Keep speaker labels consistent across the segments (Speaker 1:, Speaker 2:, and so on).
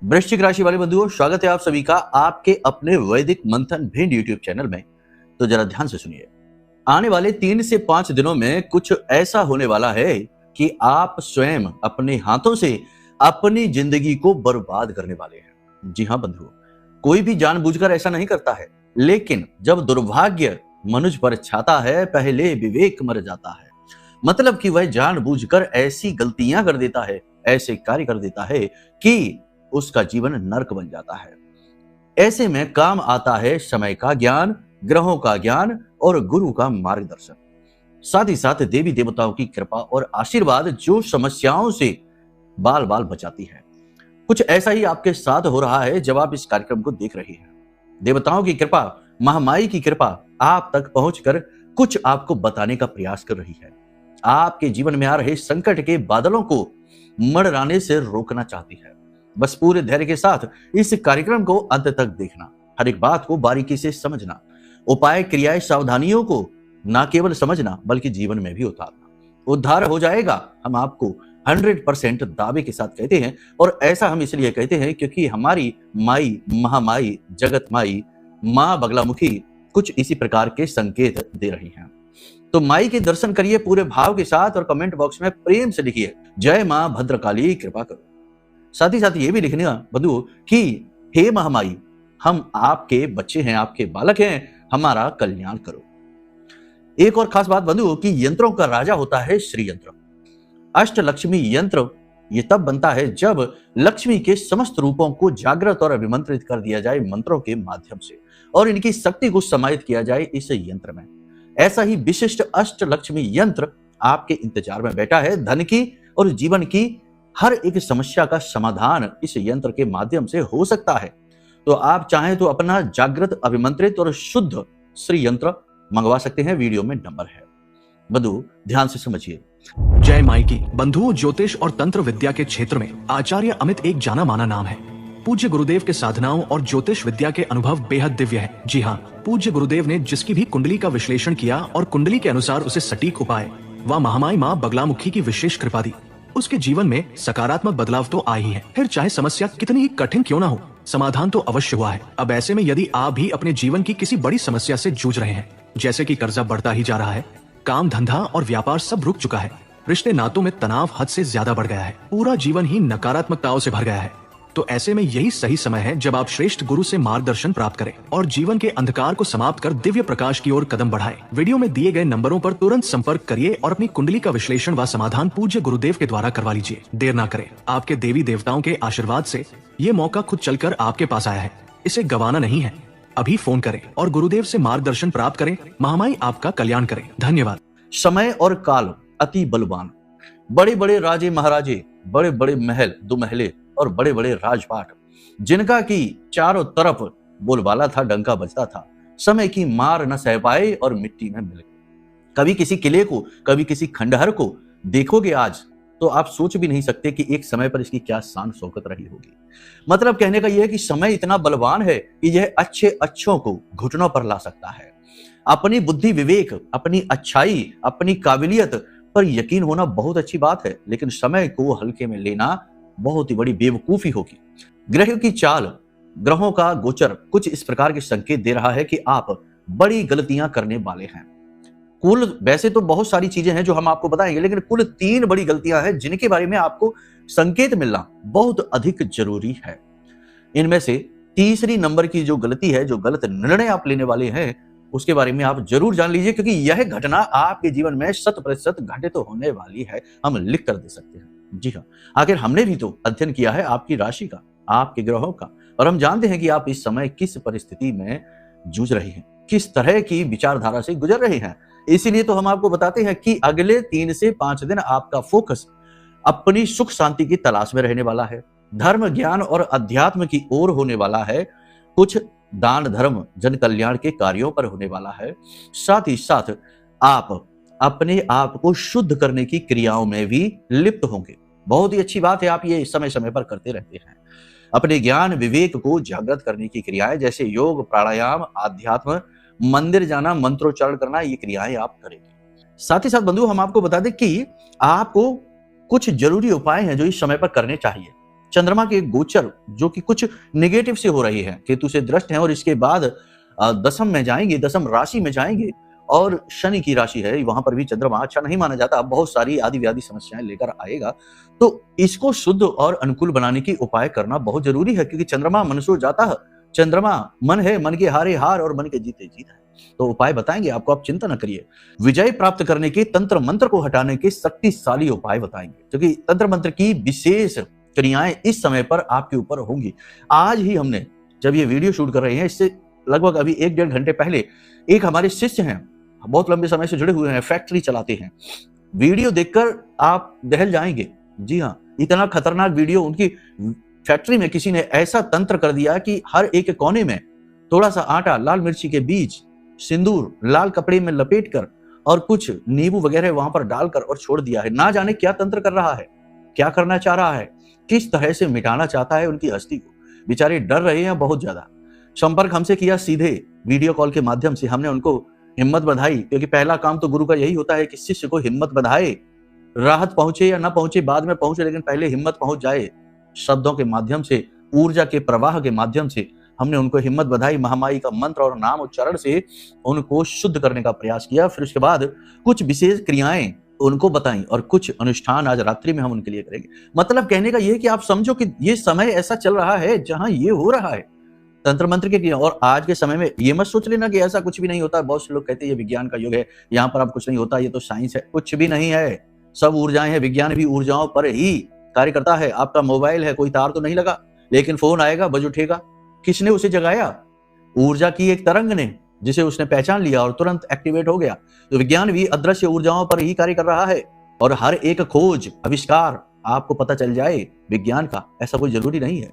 Speaker 1: वृश्चिक राशि वाले बंधुओं, स्वागत है आप सभी का आपके अपने वैदिक मंथन भिंड यूट्यूब चैनल में। तो जरा ध्यान से सुनिए, आने वाले 3 से 5 दिनों में कुछ ऐसा होने वाला है कि आप स्वयं अपने हाथों से अपनी जिंदगी को बर्बाद करने वाले हैं। जी हाँ बंधुओं, कोई भी जानबूझकर ऐसा नहीं करता है, लेकिन जब दुर्भाग्य मनुष्य पर छाता है, पहले विवेक मर जाता है। मतलब कि वह जानबूझकर ऐसी गलतियां कर देता है, ऐसे कार्य कर देता है कि उसका जीवन नर्क बन जाता है। ऐसे में काम आता है समय का ज्ञान, ग्रहों का ज्ञान और गुरु का मार्गदर्शन, साथ ही साथ देवी देवताओं की कृपा और आशीर्वाद जो समस्याओं से बाल बाल बचाती है। कुछ ऐसा ही आपके साथ हो रहा है जब आप इस कार्यक्रम को देख रहे हैं। देवताओं की कृपा, महामाई की कृपा आप तक पहुंचकर कुछ आपको बताने का प्रयास कर रही है। आपके जीवन में आ रहे संकट के बादलों को मंडराने से रोकना चाहती है। बस पूरे धैर्य के साथ इस कार्यक्रम को अंत तक देखना, हर एक बात को बारीकी से समझना, उपाय क्रियाएं सावधानियों को न केवल समझना बल्कि जीवन में भी उतारना। उद्धार हो जाएगा, हम आपको 100% दावे के साथ कहते हैं। और ऐसा हम इसलिए कहते हैं क्योंकि हमारी माई, महामाई, जगत माई, मां बगलामुखी कुछ इसी प्रकार के संकेत दे रही हैं। तो माई के दर्शन करिए पूरे भाव के साथ और कमेंट बॉक्स में प्रेम से लिखिए, जय मां भद्रकाली कृपा करो। साथ ही साथ ये भी लिखने बंधुओं कि हे महामाई, हम आपके बच्चे हैं, आपके बालक हैं, हमारा कल्याण करो। एक और खास बात बंधुओं कि यंत्रों का राजा होता है श्री यंत्र। अष्टलक्ष्मी यंत्र ये तब बनता है जब लक्ष्मी के समस्त रूपों को जागृत और अभिमंत्रित कर दिया जाए मंत्रों के माध्यम से, और इनकी शक्ति को समाहित किया जाए इस यंत्र में। ऐसा ही विशिष्ट अष्टलक्ष्मी यंत्र आपके इंतजार में बैठा है। धन की और जीवन की हर एक समस्या का समाधान इस यंत्र के माध्यम से हो सकता है। तो आप चाहें तो अपना जागृत, अभिमंत्रित और शुद्ध श्री यंत्र मंगवा सकते हैं, वीडियो में नंबर है। बंधु ध्यान से समझिए।
Speaker 2: जय माई की बंधुओं, ज्योतिष और तंत्र विद्या के क्षेत्र में आचार्य अमित एक जाना माना नाम है। पूज्य गुरुदेव के साधनाओं और ज्योतिष विद्या के अनुभव बेहद दिव्य है। जी हाँ, पूज्य गुरुदेव ने जिसकी भी कुंडली का विश्लेषण किया और कुंडली के अनुसार उसे सटीक उपाय व महामाई माँ बगलामुखी की विशेष कृपा दी, उसके जीवन में सकारात्मक बदलाव तो आए ही है। फिर चाहे समस्या कितनी ही कठिन क्यों ना हो, समाधान तो अवश्य हुआ है। अब ऐसे में यदि आप भी अपने जीवन की किसी बड़ी समस्या से जूझ रहे हैं, जैसे कि कर्जा बढ़ता ही जा रहा है, काम धंधा और व्यापार सब रुक चुका है, रिश्ते नातों में तनाव हद से ज्यादा बढ़ गया है, पूरा जीवन ही नकारात्मकताओं से भर गया है, तो ऐसे में यही सही समय है जब आप श्रेष्ठ गुरु से मार्गदर्शन प्राप्त करें और जीवन के अंधकार को समाप्त कर दिव्य प्रकाश की ओर कदम बढ़ाएं। वीडियो में दिए गए नंबरों पर तुरंत संपर्क करिए और अपनी कुंडली का विश्लेषण व समाधान पूज्य गुरुदेव के द्वारा करवा लीजिए। देर ना करें, आपके देवी देवताओं के आशीर्वाद से ये मौका खुद चलकर आपके पास आया है, इसे गंवाना नहीं है। अभी फोन करें और गुरुदेव से मार्गदर्शन प्राप्त करें। महामाई आपका कल्याण करें। धन्यवाद।
Speaker 1: समय और काल अति बलवान, बड़े बड़े राजे महाराजे, बड़े बड़े महल दुमहले और बड़े बड़े राजपाट, जिनका की चारों तरफ बोलबाला था, डंका बजता था, समय की मार न सह पाए और मिट्टी में मिल गए। कभी किसी किले को, कभी किसी खंडहर को देखोगे आज तो आप सोच भी नहीं सकते कि एक समय पर इसकी क्या शान शौकत रही होगी। मतलब कहने का यह है कि समय इतना बलवान है कि यह अच्छे अच्छों को घुटनों पर ला सकता है। अपनी बुद्धि, विवेक, अपनी अच्छाई, अपनी काबिलियत पर यकीन होना बहुत अच्छी बात है, लेकिन समय को हल्के में लेना बहुत ही बड़ी बेवकूफी होगी। ग्रह की चाल, ग्रहों का गोचर कुछ इस प्रकार के संकेत दे रहा है कि आप बड़ी गलतियां करने वाले हैं। कुल वैसे तो बहुत सारी चीजें हैं जो हम आपको बताएंगे, लेकिन कुल 3 बड़ी गलतियां हैं जिनके बारे में आपको संकेत मिलना बहुत अधिक जरूरी है। इनमें से तीसरी नंबर की जो गलती है, जो गलत निर्णय आप लेने वाले हैं, उसके बारे में आप जरूर जान लीजिए, क्योंकि यह घटना आपके जीवन में 100% घटित तो होने वाली है। हम लिख कर दे सकते हैं। जी हाँ, आखिर हमने भी तो अध्ययन किया है आपकी राशि का, आपके ग्रहों का, और हम जानते हैं कि आप इस समय किस परिस्थिति में जूझ रहे हैं, किस तरह की विचारधारा से गुजर रहे हैं। इसीलिए तो हम आपको बताते हैं कि अगले 3 से 5 दिन आपका फोकस अपनी सुख शांति की तलाश में रहने वाला है, धर्म, ज्ञान और अध्यात्म की ओर होने वाला है, कुछ दान धर्म, जन कल्याण के कार्यों पर होने वाला है। साथ ही साथ आप अपने आप को शुद्ध करने की क्रियाओं में भी लिप्त होंगे। बहुत ही अच्छी बात है, आप ये समय समय पर करते रहते हैं। अपने ज्ञान विवेक को जागृत करने की क्रियाएं जैसे योग, प्राणायाम, आध्यात्म, मंदिर जाना, मंत्रोच्चारण करना, ये क्रियाएं आप करेंगे। साथ ही साथ बंधु हम आपको बता दें कि आपको कुछ जरूरी उपाय हैं जो इस समय पर करने चाहिए। चंद्रमा के गोचर जो कि कुछ नेगेटिव से हो रही है, केतु से दृष्ट है और इसके बाद दशम में जाएंगे, दशम राशि में जाएंगे और शनि की राशि है, वहां पर भी चंद्रमा अच्छा नहीं माना जाता, बहुत सारी आदि व्याधि समस्याएं लेकर आएगा। तो इसको शुद्ध और अनुकूल बनाने की उपाय करना बहुत जरूरी है, क्योंकि चंद्रमा मनुष्य जाता है, चंद्रमा मन है, मन के हारे हार और मन के जीते जीत है। तो उपाय बताएंगे आपको, आप चिंता न करिए। विजय प्राप्त करने के, तंत्र मंत्र को हटाने के शक्तिशाली उपाय बताएंगे, क्योंकि तंत्र मंत्र की विशेष क्रियाएं इस समय पर आपके ऊपर होंगी। आज ही हमने जब ये वीडियो शूट कर रहे हैं, इससे लगभग अभी 1-1.5 घंटे पहले एक हमारे शिष्य हैं, बहुत लंबे समय से जुड़े हुए हैं, फैक्ट्री चलाते हैं। वीडियो देखकर आप दहल जाएंगे। जी हाँ, इतना खतरनाक वीडियो, उनकी फैक्ट्री में किसी ने ऐसा तंत्र कर दिया कि हर एक कोने में थोड़ा सा आटा, लाल मिर्ची के बीज, सिंदूर लाल कपड़े में लपेटकर और कुछ नींबू वगैरह वहां पर डालकर और छोड़ दिया है। ना जाने क्या तंत्र कर रहा है, क्या करना चाह रहा है, किस तरह से मिटाना चाहता है उनकी हस्ती को। बेचारे डर रहे हैं बहुत ज्यादा। संपर्क हमसे किया सीधे वीडियो कॉल के माध्यम से, हमने उनको हिम्मत बधाई, क्योंकि पहला काम तो गुरु का यही होता है कि शिष्य को हिम्मत बधाए। राहत पहुंचे या ना पहुंचे, बाद में पहुंचे, लेकिन पहले हिम्मत पहुंच जाए। शब्दों के माध्यम से, ऊर्जा के प्रवाह के माध्यम से हमने उनको हिम्मत बधाई, महामाई का मंत्र और नाम उच्चारण से उनको शुद्ध करने का प्रयास किया। फिर उसके बाद कुछ विशेष क्रियाएं उनको बताई और कुछ अनुष्ठान आज रात्रि में हम उनके लिए करेंगे। मतलब कहने का यह कि आप समझो कि ये समय ऐसा चल रहा है जहां ये हो रहा है तंत्र मंत्र के क्रिया। और आज के समय में ये मत सोच लेना कि ऐसा कुछ भी नहीं होता। बहुत से लोग कहते हैं ये विज्ञान का युग है, यहाँ पर अब कुछ नहीं होता, ये तो साइंस है। कुछ भी नहीं है, सब ऊर्जाएं हैं। विज्ञान भी ऊर्जाओं पर ही कार्य करता है। आपका मोबाइल है, कोई तार तो नहीं लगा, लेकिन फोन आएगा, बज उठेगा। किसने उसे जगाया? ऊर्जा की एक तरंग ने, जिसे उसने पहचान लिया और तुरंत एक्टिवेट हो गया। तो विज्ञान भी अदृश्य ऊर्जाओं पर ही कार्य कर रहा है। और हर एक खोज, आविष्कार आपको पता चल जाए विज्ञान का, ऐसा कोई जरूरी नहीं है।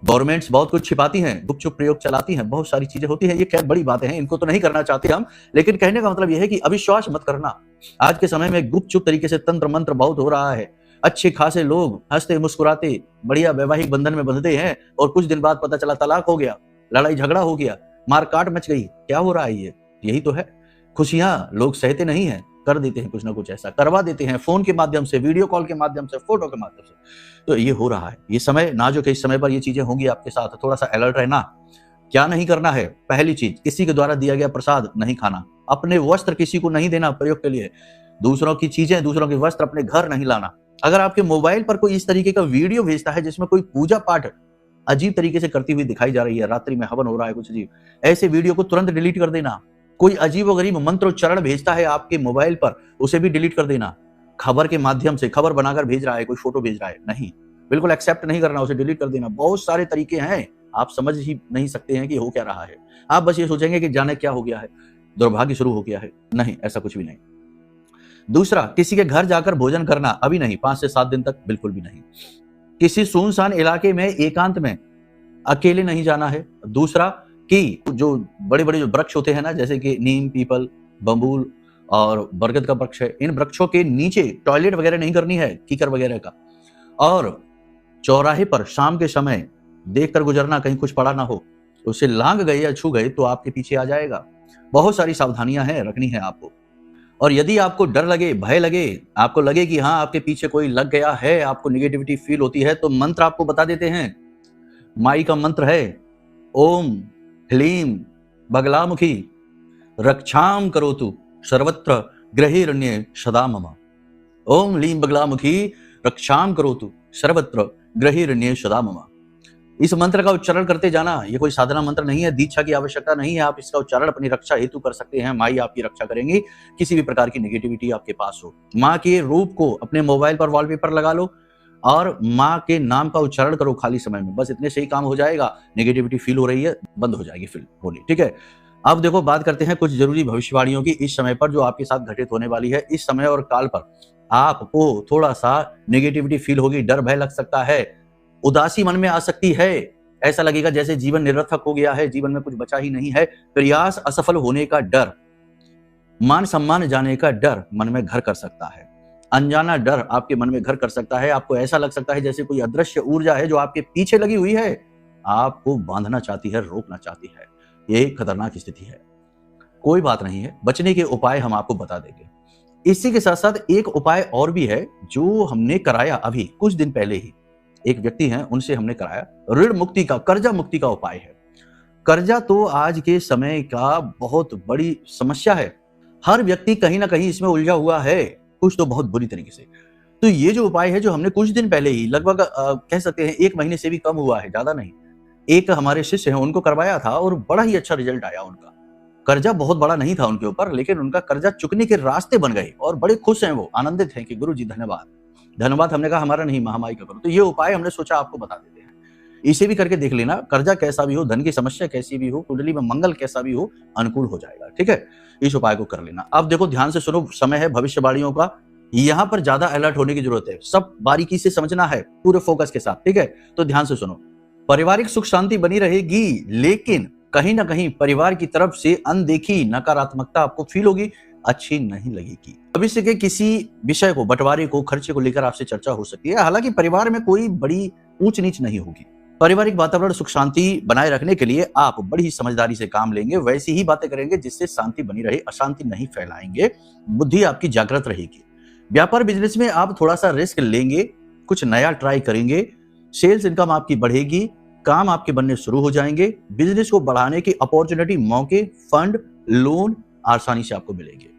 Speaker 1: गवर्नमेंट्स बहुत कुछ छिपाती हैं, गुपचुप प्रयोग चलाती हैं, बहुत सारी चीजें होती हैं। ये खैर बड़ी बातें हैं, इनको तो नहीं करना चाहते हम, लेकिन कहने का मतलब यह है कि अविश्वास मत करना। आज के समय में गुपचुप तरीके से तंत्र मंत्र बहुत हो रहा है। अच्छे खासे लोग हंसते मुस्कुराते बढ़िया वैवाहिक बंधन में बंधते हैं और कुछ दिन बाद पता चला तलाक हो गया, लड़ाई झगड़ा हो गया, मारकाट मच गई। क्या हो रहा है ये? यही तो है। खुशियां लोग सहते नहीं हैं, कर देते हैं कुछ ना कुछ ऐसा, करवा देते हैं फोन के माध्यम से, वीडियो कॉल के माध्यम से, फोटो के माध्यम से। तो ये हो रहा है। ये समय नाजुक है, इस समय पर ये चीजें होंगी आपके साथ। थोड़ा सा अलर्ट रहना। क्या नहीं करना है? पहली चीज, किसी के द्वारा दिया गया प्रसाद नहीं खाना, अपने वस्त्र किसी को नहीं देना प्रयोग के लिए, दूसरों की चीजें, दूसरों के वस्त्र अपने घर नहीं लाना। अगर आपके मोबाइल पर कोई इस तरीके का वीडियो भेजता है जिसमें कोई पूजा पाठ अजीब तरीके से करती हुई दिखाई जा रही है, रात्रि में हवन हो रहा है कुछ अजीब, ऐसे वीडियो को तुरंत डिलीट कर देना। कोई अजीब व गरीब मंत्र उच्चारण भेजता है आपके मोबाइल पर, उसे भी डिलीट कर देना। खबर के माध्यम से खबर बनाकर भेज रहा है, कोई फोटो भेज रहा है, नहीं, बिल्कुल एक्सेप्ट नहीं करना, उसे डिलीट कर देना। बहुत सारे तरीके हैं, आप समझ ही नहीं सकते हैं कि हो क्या रहा है। आप बस ये सोचेंगे कि जाने क्या हो गया है, दुर्भाग्य शुरू हो गया है। नहीं, ऐसा कुछ भी नहीं। दूसरा, किसी के घर जाकर भोजन करना अभी नहीं, 5 से 7 दिन तक बिल्कुल भी नहीं। किसी सुनसान इलाके में एकांत में अकेले नहीं जाना है। दूसरा कि जो बड़े बड़े जो वृक्ष होते हैं ना, जैसे कि नीम, पीपल, बम्बूल और बरगद का वृक्ष है, इन वृक्षों के नीचे टॉयलेट वगैरह नहीं करनी है, कीकर वगैरह का। और चौराहे पर शाम के समय देखकर गुजरना, कहीं कुछ पड़ा ना हो, उसे लांग गए या छू गए तो आपके पीछे आ जाएगा। बहुत सारी सावधानियां हैं, रखनी है आपको। और यदि आपको डर लगे, भय लगे, आपको लगे कि हाँ आपके पीछे कोई लग गया है, आपको निगेटिविटी फील होती है, तो मंत्र आपको बता देते हैं। माई का मंत्र है ओम ह्लीम बगलामुखी रक्षाम करोतु सर्वत्र गृहिरण्ये सदा मम। ओम ह्लीम बगलामुखी रक्षाम करोतु सर्वत्र गृहिरण्ये सदा मम। इस मंत्र का उच्चारण करते जाना। ये कोई साधना मंत्र नहीं है, दीक्षा की आवश्यकता नहीं है। आप इसका उच्चारण अपनी रक्षा हेतु कर सकते हैं। माई आपकी रक्षा करेंगी, किसी भी प्रकार की नेगेटिविटी आपके पास हो। माँ के रूप को अपने मोबाइल पर वॉलपेपर लगा लो और माँ के नाम का उच्चारण करो खाली समय में, बस इतने से ही काम हो जाएगा। नेगेटिविटी फील हो रही है, बंद हो जाएगी फील होनी, ठीक है। अब देखो, बात करते हैं कुछ जरूरी भविष्यवाणियों की इस समय पर, जो आपके साथ घटित होने वाली है। इस समय और काल पर आपको थोड़ा सा नेगेटिविटी फील होगी, डर भय लग सकता है, उदासी मन में आ सकती है, ऐसा लगेगा जैसे जीवन निरर्थक हो गया है, जीवन में कुछ बचा ही नहीं है। प्रयास असफल होने का डर, मान सम्मान जाने का डर मन में घर कर सकता है। अनजाना डर आपके मन में घर कर सकता है। आपको ऐसा लग सकता है जैसे कोई अदृश्य ऊर्जा है जो आपके पीछे लगी हुई है, आपको बांधना चाहती है, रोकना चाहती है। ये खतरनाक स्थिति है। कोई बात नहीं है, बचने के उपाय हम आपको बता देंगे। इसी के साथ साथ एक उपाय और भी है जो हमने कराया अभी कुछ दिन पहले ही। एक व्यक्ति हैं, उनसे हमने कराया। ऋण मुक्ति का, कर्जा मुक्ति का उपाय है। कर्जा तो आज के समय का बहुत बड़ी समस्या है। हर व्यक्ति कहीं ना कहीं इसमें उलझा हुआ है, कुछ तो बहुत बुरी तरीके से। तो ये जो उपाय है, जो हमने कुछ दिन पहले ही, लगभग कह सकते हैं 1 महीने से भी कम हुआ है, ज्यादा नहीं, एक हमारे शिष्य हैं, उनको करवाया था और बड़ा ही अच्छा रिजल्ट आया उनका। कर्जा बहुत बड़ा नहीं था उनके ऊपर, लेकिन उनका कर्जा चुकने के रास्ते बन गए और बड़े खुश हैं, वो आनंदित हैं कि गुरु जी धन्यवाद धन्यवाद। हमने कहा हमारा नहीं, महामाई का करो। तो ये उपाय हमने सोचा आपको बता देते हैं, इसे भी करके देख लेना। कर्जा कैसा भी हो, धन की समस्या कैसी भी हो, कुंडली में मंगल कैसा भी हो, अनुकूल हो जाएगा। ठीक है, इस उपाय को कर लेना। अब देखो ध्यान से सुनो, समय है भविष्यवाणियों का, यहाँ पर ज्यादा अलर्ट होने की जरूरत है, सब बारीकी से समझना है, पूरे फोकस के साथ। ठीक है, तो ध्यान से सुनो। पारिवारिक सुख शांति बनी रहेगी, लेकिन कहीं ना कहीं परिवार की तरफ से अनदेखी, नकारात्मकता आपको फील होगी, अच्छी नहीं लगेगी। भविष्य के किसी विषय को, बंटवारे को, खर्चे को लेकर आपसे चर्चा हो सकती है। हालांकि परिवार में कोई बड़ी ऊंच नीच नहीं होगी। पारिवारिक वातावरण सुख शांति बनाए रखने के लिए आप बड़ी ही समझदारी से काम लेंगे, वैसी ही बातें करेंगे जिससे शांति बनी रहे, अशांति नहीं फैलाएंगे, बुद्धि आपकी जागृत रहेगी। व्यापार बिजनेस में आप थोड़ा सा रिस्क लेंगे, कुछ नया ट्राई करेंगे, सेल्स इनकम आपकी बढ़ेगी, काम आपके बनने शुरू हो जाएंगे, बिजनेस को बढ़ाने की अपॉर्चुनिटी, मौके, फंड, लोन आसानी से आपको मिलेंगे।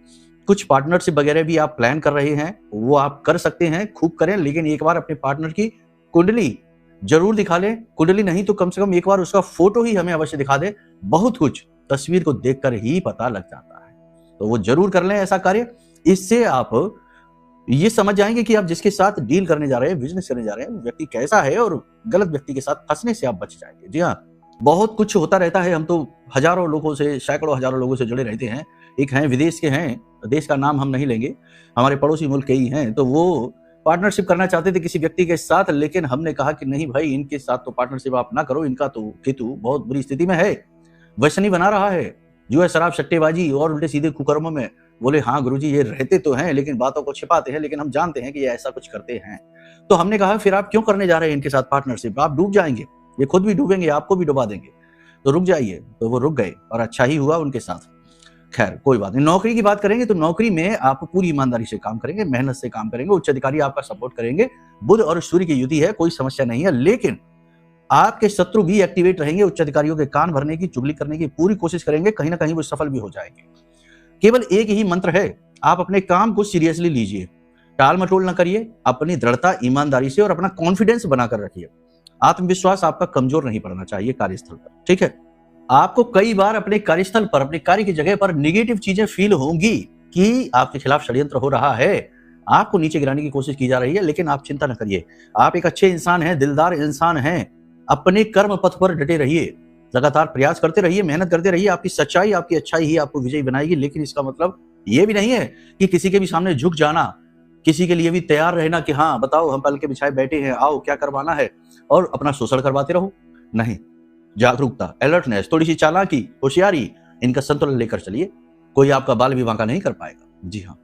Speaker 1: कुछ पार्टनरशिप वगैरह भी आप प्लान कर रहे हैं, वो आप कर सकते हैं, खूब करें, लेकिन एक बार अपने पार्टनर की कुंडली जरूर दिखा लें। कुंडली नहीं तो कम से कम एक बार उसका फोटो ही हमें अवश्य दिखा दे, बहुत कुछ तस्वीर को देखकर ही पता लग जाता है। तो वो जरूर कर लें ऐसा कार्य। इससे आप ये समझ जाएंगे कि आप जिसके साथ डील करने जा रहे हैं, बिजनेस करने जा रहे हैं, वो व्यक्ति कैसा है, और गलत व्यक्ति के साथ फंसने से आप बच जाएंगे। जी हाँ, बहुत कुछ होता रहता है। हम तो हजारों लोगों से, सैकड़ों हजारों लोगों से जुड़े रहते हैं। एक हैं विदेश के हैं, देश का नाम हम नहीं लेंगे, हमारे पड़ोसी मुल्क के ही हैं। तो वो पार्टनरशिप करना चाहते थे किसी व्यक्ति के साथ, लेकिन हमने कहा कि नहीं भाई, इनके साथ तो पार्टनरशिप आप ना करो, इनका तो केतु बहुत बुरी स्थिति में है, वैष्णवी बना रहा है, जो है शराब, सट्टेबाजी और उल्टे सीधे कुकर्मों में। बोले हाँ गुरुजी, ये रहते तो हैं, लेकिन बातों को छिपाते हैं, लेकिन हम जानते हैं कि ये ऐसा कुछ करते हैं। तो हमने कहा फिर आप क्यों करने जा रहे हैं इनके साथ पार्टनरशिप, आप डूब जाएंगे, ये खुद भी डूबेंगे, आपको भी डुबा देंगे, तो रुक जाइए। तो वो रुक गए और अच्छा ही हुआ उनके साथ। खैर कोई बात नहीं। नौकरी की बात करेंगे तो नौकरी में आप पूरी ईमानदारी से काम करेंगे, मेहनत से काम करेंगे, उच्च अधिकारी आपका सपोर्ट करेंगे, बुध और सूर्य की युति है, कोई समस्या नहीं है। लेकिन आपके शत्रु भी एक्टिवेट रहेंगे, उच्च अधिकारियों के कान भरने की, चुगली करने की पूरी कोशिश करेंगे, कहीं ना कहीं वो सफल भी हो जाएंगे। केवल एक ही मंत्र है, आप अपने काम को सीरियसली लीजिए, टाल मटोल ना करिए, अपनी दृढ़ता, ईमानदारी से और अपना कॉन्फिडेंस बनाकर रखिए। आत्मविश्वास आपका कमजोर नहीं पड़ना चाहिए कार्यस्थल पर। ठीक है, आपको कई बार अपने कार्यस्थल पर, अपने कार्य की जगह पर निगेटिव चीजें फील होंगी कि आपके खिलाफ षड्यंत्र हो रहा है, आपको नीचे गिराने की कोशिश की जा रही है, लेकिन आप चिंता न करिए। आप एक अच्छे इंसान हैं, दिलदार इंसान हैं, अपने कर्म पथ पर डटे रहिए, लगातार प्रयास करते रहिए, मेहनत करते रहिए। आपकी सच्चाई, आपकी अच्छाई ही आपको विजयी बनाएगी। लेकिन इसका मतलब ये भी नहीं है कि किसी के भी सामने झुक जाना, किसी के लिए भी तैयार रहना कि हाँ बताओ हम पल के बिछाए बैठे हैं, आओ क्या करवाना है, और अपना शोषण करवाते रहो। नहीं, जागरूकता, अलर्टनेस, थोड़ी सी चालाकी, होशियारी, इनका संतुलन लेकर चलिए, कोई आपका बाल विवाह का नहीं कर पाएगा। जी हाँ,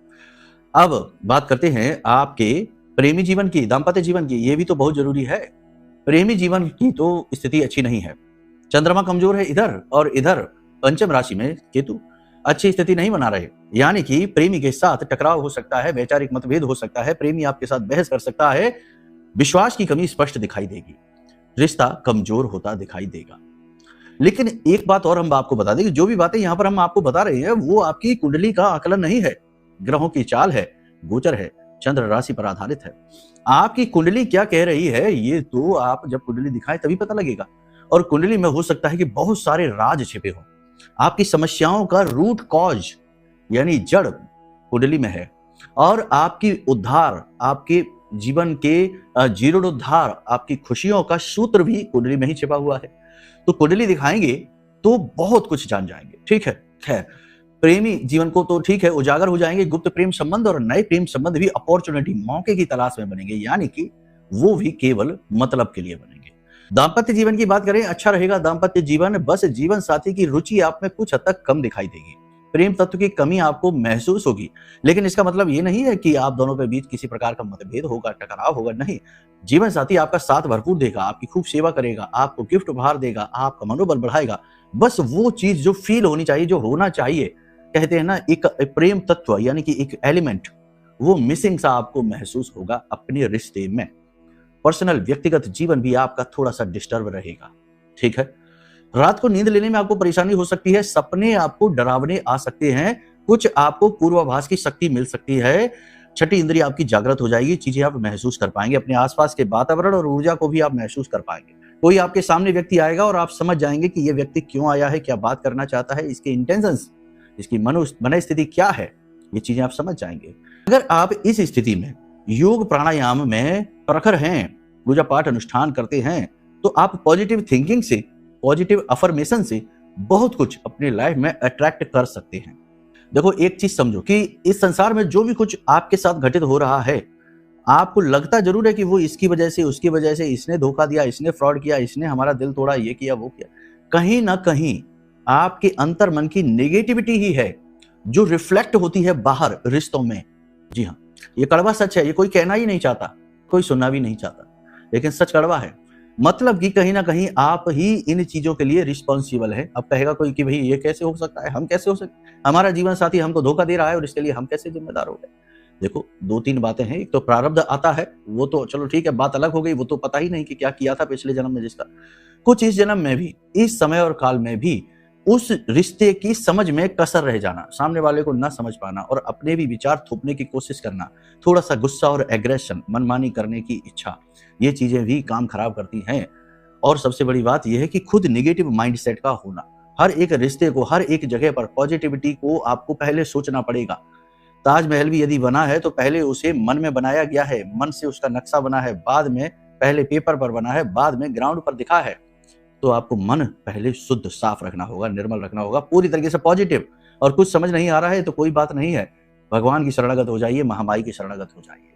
Speaker 1: अब बात करते हैं आपके प्रेमी जीवन की, दाम्पत्य जीवन की। ये भी तो बहुत जरूरी है। प्रेमी जीवन की तो स्थिति अच्छी नहीं है, चंद्रमा कमजोर है इधर, और इधर पंचम राशि में केतु अच्छी स्थिति नहीं बना रहे, यानी कि प्रेमी के साथ टकराव हो सकता है, वैचारिक मतभेद हो सकता है, प्रेमी आपके साथ बहस कर सकता है, विश्वास की कमी स्पष्ट दिखाई देगी, रिश्ता कमजोर होता दिखाई देगा। लेकिन एक बात और हम आपको बता दें कि जो भी बातें यहां पर हम आपको बता रहे हैं वो आपकी कुंडली का आकलन नहीं है, ग्रहों की चाल है, गोचर है, चंद्र राशि पर आधारित है। आपकी कुंडली क्या कह रही है ये तो आप जब कुंडली दिखाएं तभी पता लगेगा। और कुंडली में हो सकता है कि बहुत सारे राज छिपे हो, आपकी समस्याओं का रूट कॉज यानी जड़ कुंडली में है, और आपकी उद्धार, आपके जीवन के जीर्णोद्धार, आपकी खुशियों का सूत्र भी कुंडली में ही छिपा हुआ है। तो कुंडली दिखाएंगे तो बहुत कुछ जान जाएंगे। ठीक है, खैर प्रेमी जीवन को तो ठीक है, उजागर हो जाएंगे। गुप्त प्रेम संबंध और नए प्रेम संबंध भी अपॉर्चुनिटी, मौके की तलाश में बनेंगे, यानी कि वो भी केवल मतलब के लिए बनेंगे। दाम्पत्य जीवन की बात करें, अच्छा रहेगा दाम्पत्य जीवन, बस जीवन साथी की रुचि आप में कुछ हद तक कम दिखाई देगी, प्रेम तत्व की कमी आपको महसूस होगी। लेकिन इसका मतलब ये नहीं है कि आप दोनों के बीच किसी प्रकार का मतभेद होगा, टकराव होगा, नहीं। जीवन साथी आपका साथ भरपूर देगा, आपकी खूब सेवा करेगा, आपको गिफ्ट उपहार देगा, आपका मनोबल बढ़ाएगा। बस वो चीज जो फील होनी चाहिए, जो होना चाहिए, कहते हैं ना एक प्रेम तत्व यानी कि एक एलिमेंट, वो मिसिंग सा आपको महसूस होगा अपने रिश्ते में। पर्सनल व्यक्तिगत जीवन भी आपका थोड़ा सा डिस्टर्ब रहेगा। ठीक है, रात को नींद लेने में आपको परेशानी हो सकती है, सपने आपको डरावने आ सकते हैं, कुछ आपको पूर्वाभास की शक्ति मिल सकती है, छठी इंद्रिय आपकी जागृत हो जाएगी, चीजें आप महसूस कर पाएंगे, अपने आसपास के वातावरण और ऊर्जा को भी आप महसूस कर पाएंगे। कोई आपके सामने व्यक्ति आएगा और आप समझ जाएंगे कि ये व्यक्ति क्यों आया है, क्या बात करना चाहता है, इसके इंटेंशंस, इसकी मनस्थिति क्या है, ये चीजें आप समझ जाएंगे। अगर आप इस स्थिति में योग प्राणायाम में प्रखर हैं, पूजा पाठ अनुष्ठान करते हैं, तो आप पॉजिटिव थिंकिंग से, पॉजिटिव अफर्मेशन से बहुत कुछ अपने लाइफ में अट्रैक्ट कर सकते हैं। देखो, एक चीज समझो कि इस संसार में जो भी कुछ आपके साथ घटित हो रहा है, आपको लगता जरूर है कि वो इसकी वजह से, उसकी वजह से, इसने धोखा दिया, इसने फ्रॉड किया, इसने हमारा दिल तोड़ा, ये किया, वो किया। कहीं ना कहीं आपके अंतर मन की नेगेटिविटी ही है जो रिफ्लेक्ट होती है बाहर रिश्तों में। जी हाँ, ये कड़वा सच है, ये कोई कहना ही नहीं चाहता, कोई सुनना भी नहीं चाहता, लेकिन सच कड़वा है। मतलब कि कहीं ना कहीं आप ही इन चीजों के लिए रिस्पॉन्सिबल है। अब कहेगा कोई कि भाई ये कैसे हो सकता है, हम कैसे हो सकते, हमारा जीवन साथी हमको धोखा दे रहा है और इसके लिए हम कैसे जिम्मेदार हो गए। देखो, दो तीन बातें हैं। एक तो प्रारब्ध आता है, वो तो चलो ठीक है, बात अलग हो गई, वो तो पता ही नहीं कि क्या किया था पिछले जन्म में जिसका। कुछ इस जन्म में भी, इस समय और काल में भी उस रिश्ते की समझ में कसर रह जाना, सामने वाले को ना समझ पाना और अपने भी विचार थोपने की कोशिश करना, थोड़ा सा गुस्सा और एग्रेशन, मनमानी करने की इच्छा, ये चीजें भी काम खराब करती हैं। और सबसे बड़ी बात यह है कि खुद नेगेटिव माइंडसेट का होना। हर एक रिश्ते को, हर एक जगह पर पॉजिटिविटी को आपको पहले सोचना पड़ेगा। ताजमहल भी यदि बना है तो पहले उसे मन में बनाया गया है, मन से उसका नक्शा बना है, बाद में पहले पेपर पर बना है, बाद में ग्राउंड पर दिखा है। तो आपको मन पहले शुद्ध, साफ रखना होगा, निर्मल रखना होगा, पूरी तरीके से पॉजिटिव। और कुछ समझ नहीं आ रहा है तो कोई बात नहीं है, भगवान की शरणागत हो जाइए, महामाई की शरणागत हो जाइए।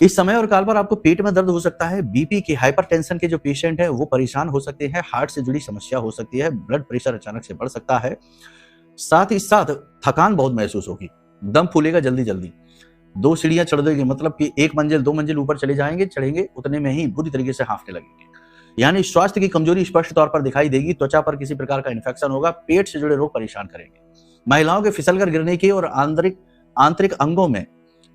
Speaker 1: इस समय और काल पर आपको पेट में दर्द हो सकता है, बीपी के, हाइपरटेंशन के जो पेशेंट हैं वो परेशान हो सकते हैं, हार्ट से जुड़ी समस्या हो सकती है, ब्लड प्रेशर अचानक से बढ़ सकता है, साथ ही साथ थकान बहुत महसूस होगी, दम फूलेगा जल्दी जल्दी, 2 सीढ़ियां चढ़ देंगे, मतलब कि 1 मंजिल 2 मंजिल ऊपर चले जाएंगे, चढ़ेंगे उतने में ही बुरी तरीके से हांफने लगेंगे। यानी स्वास्थ्य की कमजोरी स्पष्ट तौर पर दिखाई देगी, त्वचा पर किसी प्रकार का इन्फेक्शन होगा, पेट से जुड़े रोग परेशान करेंगे। महिलाओं के फिसलकर गिरने के और आंतरिक अंगों में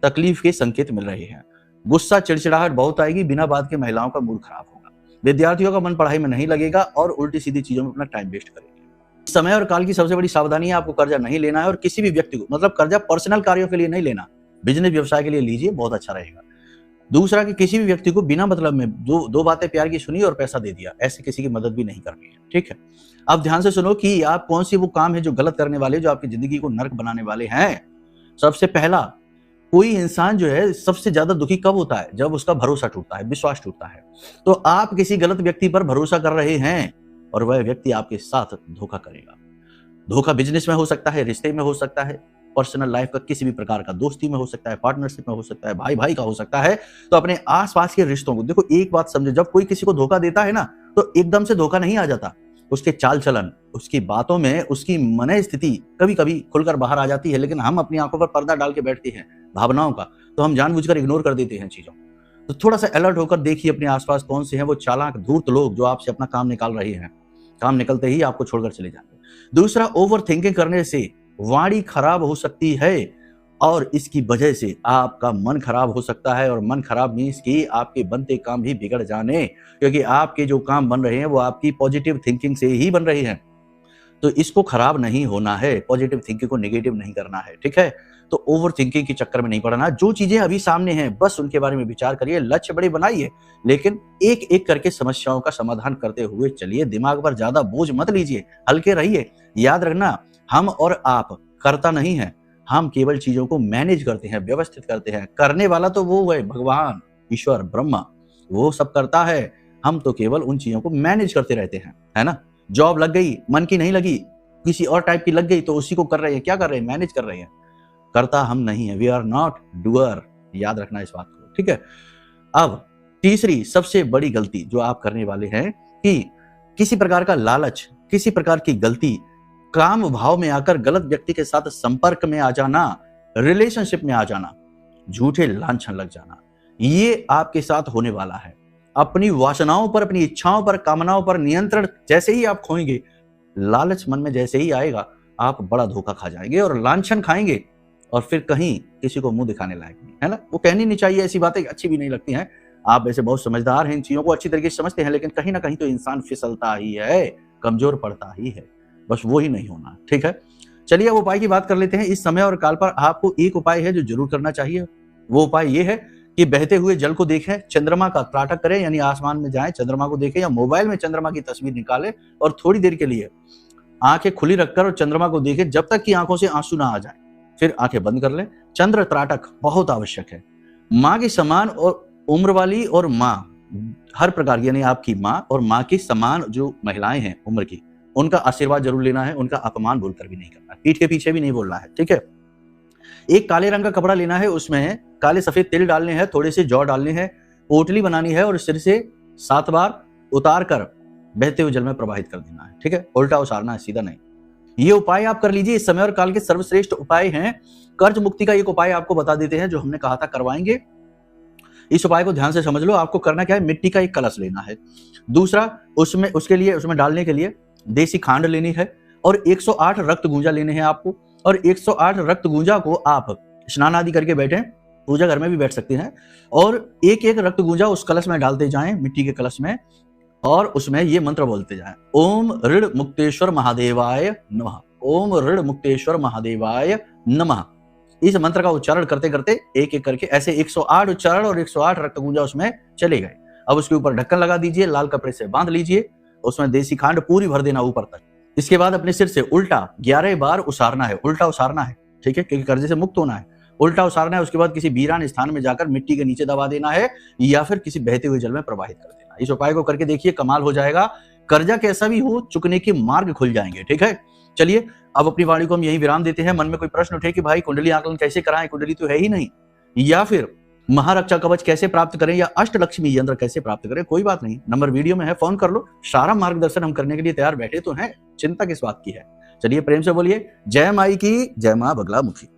Speaker 1: तकलीफ के संकेत मिल रहे हैं। गुस्सा, चिड़चिड़ाहट बहुत आएगी, बिना बात के महिलाओं का मूड खराब होगा, विद्यार्थियों का मन पढ़ाई में नहीं लगेगा और उल्टी सीधी चीजों में अपना टाइम वेस्ट करेंगे। समय और काल की सबसे बड़ी सावधानी है, आपको कर्जा नहीं लेना है और किसी भी व्यक्ति को, मतलब कर्जा पर्सनल कार्यों के लिए नहीं लेना, बिजनेस व्यवसाय के लिए लीजिए, बहुत अच्छा रहेगा। दूसरा कि किसी भी व्यक्ति को बिना मतलब में दो बातें प्यार की सुनी और पैसा दे दिया, ऐसे किसी की मदद भी नहीं करनी है। ठीक है, अब ध्यान से सुनो कि आप कौन सी वो काम है जो गलत करने वाले, जो आपकी जिंदगी को नर्क बनाने वाले हैं। सबसे पहला, कोई इंसान जो है सबसे ज्यादा दुखी कब होता है, जब उसका भरोसा टूटता है, विश्वास टूटता है। तो आप किसी गलत व्यक्ति पर भरोसा कर रहे हैं और वह व्यक्ति आपके साथ धोखा करेगा। धोखा बिजनेस में हो सकता है, रिश्ते में हो सकता है, पर्सनल लाइफ का किसी भी प्रकार का, दोस्ती में हो सकता है, पार्टनरशिप में हो सकता है, भाई भाई का हो सकता है। तो अपने आसपास के रिश्तों को देखो, एक बात समझो, जब कोई किसी को धोखा देता है ना, तो एकदम से धोखा नहीं आ जाता, उसके चाल चलन, उसकी बातों में उसकी मन स्थिति कभी कभी खुलकर बाहर आ जाती है, लेकिन हम अपनी आंखों पर पर्दा डाल के बैठते हैं भावनाओं का, तो हम जानबूझकर इग्नोर कर देते हैं चीजों। तो थोड़ा सा अलर्ट होकर देखिए अपने आसपास कौन से हैं वो चालाक धूर्त लोग जो आपसे अपना काम निकाल रहे हैं, काम निकलते ही आपको छोड़कर चले जाते हैं। दूसरा, ओवर थिंकिंग करने से वाणी खराब हो सकती है और इसकी वजह से आपका मन खराब हो सकता है, और मन खराब मीन्स कि आपके बनते काम भी बिगड़ जाने, क्योंकि आपके जो काम बन रहे हैं वो आपकी पॉजिटिव थिंकिंग से ही बन रहे हैं। तो इसको खराब नहीं होना है, पॉजिटिव थिंकिंग को नेगेटिव नहीं करना है। ठीक है, तो ओवर थिंकिंग के चक्कर में नहीं पड़ना। जो चीजें अभी सामने हैं बस उनके बारे में विचार करिए, लक्ष्य बड़े बनाइए, लेकिन एक एक करके समस्याओं का समाधान करते हुए चलिए। दिमाग पर ज्यादा बोझ मत लीजिए, हल्के रहिए। याद रखना, हम और आप करता नहीं है, हम केवल चीजों को मैनेज करते हैं, व्यवस्थित करते हैं। करने वाला तो वो है भगवान, ईश्वर, ब्रह्मा, वो सब करता है, हम तो केवल उन चीजों को मैनेज करते रहते हैं, है ना। जॉब लग गई, मन की नहीं लगी, किसी और टाइप की लग गई, तो उसी को कर रहे हैं। क्या कर रहे हैं? मैनेज कर रहे हैं। करता हम नहीं है, वी आर नॉट डूअर। याद रखना इस बात को, ठीक है। अब तीसरी सबसे बड़ी गलती जो आप करने वाले हैं कि किसी प्रकार का लालच, किसी प्रकार की गलती, काम भाव में आकर गलत व्यक्ति के साथ संपर्क में आ जाना, रिलेशनशिप में आ जाना, झूठे लांछन लग जाना, ये आपके साथ होने वाला है। अपनी वासनाओं पर, अपनी इच्छाओं पर, कामनाओं पर नियंत्रण जैसे ही आप खोएंगे, लालच मन में जैसे ही आएगा, आप बड़ा धोखा खा जाएंगे और लांछन खाएंगे, और फिर कहीं किसी को मुंह दिखाने लायक नहीं, है ना। वो कहनी नहीं चाहिए, ऐसी बातें अच्छी भी नहीं लगती हैं, आप वैसे बहुत समझदार हैं, इन चीजों को अच्छी तरीके से समझते हैं, लेकिन कहीं ना कहीं तो इंसान फिसलता ही है, कमजोर पड़ता ही है, बस वो ही नहीं होना। ठीक है, चलिए अब उपाय की बात कर लेते हैं। इस समय और काल पर आपको एक उपाय है जो जरूर करना चाहिए। वो उपाय ये है कि बहते हुए जल को देखें, चंद्रमा का त्राटक करें, यानी आसमान में जाएं, चंद्रमा को देखें, या मोबाइल में चंद्रमा की तस्वीर निकालें और थोड़ी देर के लिए आंखें खुली रखकर और चंद्रमा को देखें जब तक कि आंखों से आंसू ना आ जाए, फिर आंखें बंद कर लें। चंद्र त्राटक बहुत आवश्यक है। माँ की समान और उम्र वाली और माँ हर प्रकार की, यानी आपकी माँ और माँ की समान जो महिलाएं हैं उम्र की, उनका आशीर्वाद जरूर लेना है, उनका अपमान भूलकर भी नहीं करना, पीठ के पीछे भी नहीं बोलना है। ठीक है, एक काले रंग का कपड़ा लेना है, उसमें काले सफेद तिल डालने हैं, थोड़े से जौ डालने हैं, पोटली बनानी है और सिर से 7 बार उतार कर बहते हुए जल में प्रवाहित कर देना है। ठीक है, उल्टा उसारना है, सीधा नहीं। ये उपाय आप कर लीजिए। इस समय और काल के सर्वश्रेष्ठ उपाय हैं। कर्ज मुक्ति का एक उपाय आपको बता देते हैं जो हमने कहा था करवाएंगे। इस उपाय को ध्यान से समझ लो। आपको करना क्या है, मिट्टी का एक कलश लेना है। दूसरा, उसमें डालने के लिए देसी खांड लेनी है और 108 रक्त गूंजा लेने हैं आपको। और 108 रक्त गूंजा को आप स्नान आदि करके बैठे, पूजा घर में भी बैठ सकते हैं, और एक एक रक्त गूंजा उस कलश में डालते जाएं, मिट्टी के कलश में, और उसमें ये मंत्र बोलते जाएं, ओम ऋण मुक्तेश्वर महादेवाय नमः, ओम ऋण मुक्तेश्वर महादेवाय नमः। इस मंत्र का उच्चारण करते करते एक एक करके ऐसे 108 उच्चारण और 108 रक्त गूंजा उसमें चले गए। अब उसके ऊपर ढक्कन लगा दीजिए, लाल कपड़े से बांध लीजिए, उसमें देसी खांड पूरी भर देना ऊपर तक। इसके बाद अपने सिर से उल्टा 11 बार उसारना है, उल्टा उसारना है। ठीक है, क्योंकि कर्जे से मुक्त होना है, उल्टा उसारना है। उसके बाद किसी वीरान स्थान में जाकर मिट्टी के नीचे दबा देना है या फिर किसी बहते हुए जल में प्रवाहित कर देना। इस उपाय को करके देखिए, कमाल हो जाएगा। कर्जा कैसा भी हो, चुकने के मार्ग खुल जाएंगे। ठीक है, चलिए अब अपनी वाणी को हम यही विराम देते हैं। मन में कोई प्रश्न उठे कि भाई कुंडली आकलन कैसे कराएं, कुंडली तो है ही नहीं, या फिर महारक्षा कवच कैसे प्राप्त करें, या अष्टलक्ष्मी यंत्र कैसे प्राप्त करें, कोई बात नहीं, नंबर वीडियो में है, फोन कर लो। सारा मार्गदर्शन हम करने के लिए तैयार बैठे तो हैं, चिंता किस बात की है। चलिए प्रेम से बोलिए, जय माई की, जय मां बगलामुखी।